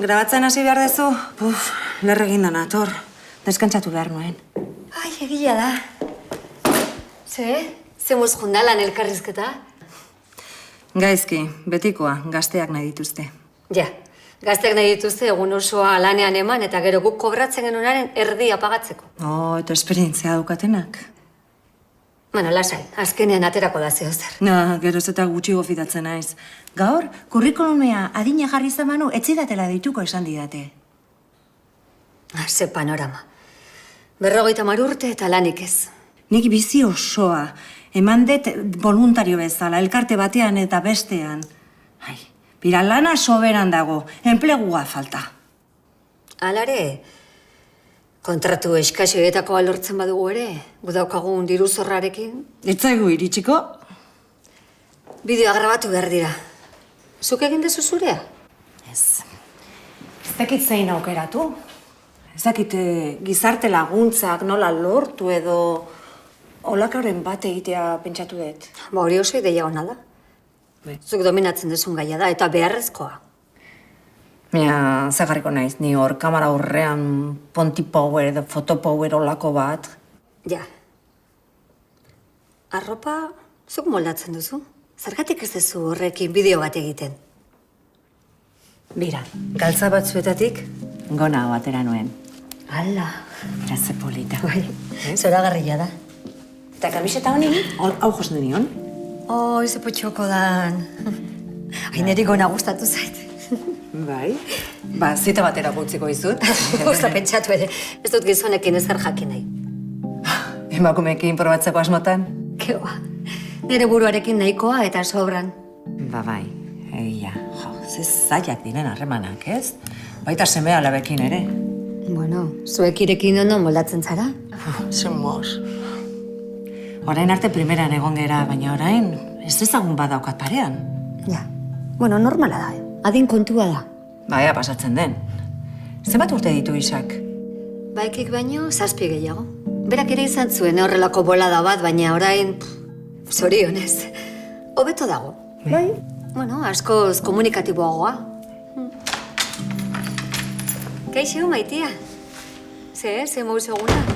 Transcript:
grabatzen hasi behar dezu? Lerre egin dana, tor. Deskantzatu behar nuen. Ai, egia da. Ze moz jundalan elkarrizketa? Gaizki, betikoa, gazteak nahi dituzte. Ja, gazteak nahi dituzte egun osoa lanean eman eta gero guk kobratzen genunaren erdi apagatzeko. Eta esperientzia daukatenak. Bueno, lasai, azkenean aterako da zehozer. Geroz eta gutxi gofidatzen naiz. Gaur, kurrikulumea adina jarri zamanu, etzidatela dituko esan didate. Ze panorama. 50 urte eta lanik ez. Nik bizi osoa, eman dut voluntario bezala, elkarte batean eta bestean. Bira lana soberan dago, enplegua falta. Alare, kontratu eskasioetako alortzen badugu ere, gudaukagun diru zorrarekin. Itzaigu iritsiko? Bideoa grabatu behar dira. Zuk egin dezu zurea? Ez dakit zein aukeratu. Ez dakit gizarte laguntzak nola lortu edo olakaren bat egitea pentsatu dut. Hori oso ideia hona da. Zuk dominatzen duzun gaia da eta beharrezkoa. Zagarriko naiz, ni hor kamera aurrean ponti power edo foto power olako bat. Ja. Arropa zuk moldatzen duzu? Zergatik ez duzu horrekin bideo bat egiten? Bira, Galtza batzuetatik? gona batera nuen. Ala. Ze polita. Bai, zoragarria da. Eta kamiseta honi, hau josten nion. Ze potxoko dan. Neri gona gustatu zait. Bai. Zita batera gutziko izut. Osta pentsatu ere, ez dut gizonekin ezer jakin nahi. Emakumeekin probatzeko asmotan? Keoa, nire buruarekin nahikoa eta sobran. Bai, egia. Ze zaiak diren harremanak, ez? Baita seme alabekin ere. Bueno, zuek irekin ondo moldatzen zara? Somos. Orain arte primeran egon gera, baina orain ez ezagun badaukat parean. Ja, bueno, normala da, adin kontua da. Baia pasatzen den. Zenbat urte ditu Isak? Baikik baino, 7 gehiago. Berak ere izan zuen horrelako bolada bat, baina orain, zorionez, hobeto dago. Bai? Bueno, askoz komunikatiboagoa. Kaixo, maitia. Ze mouz eguna?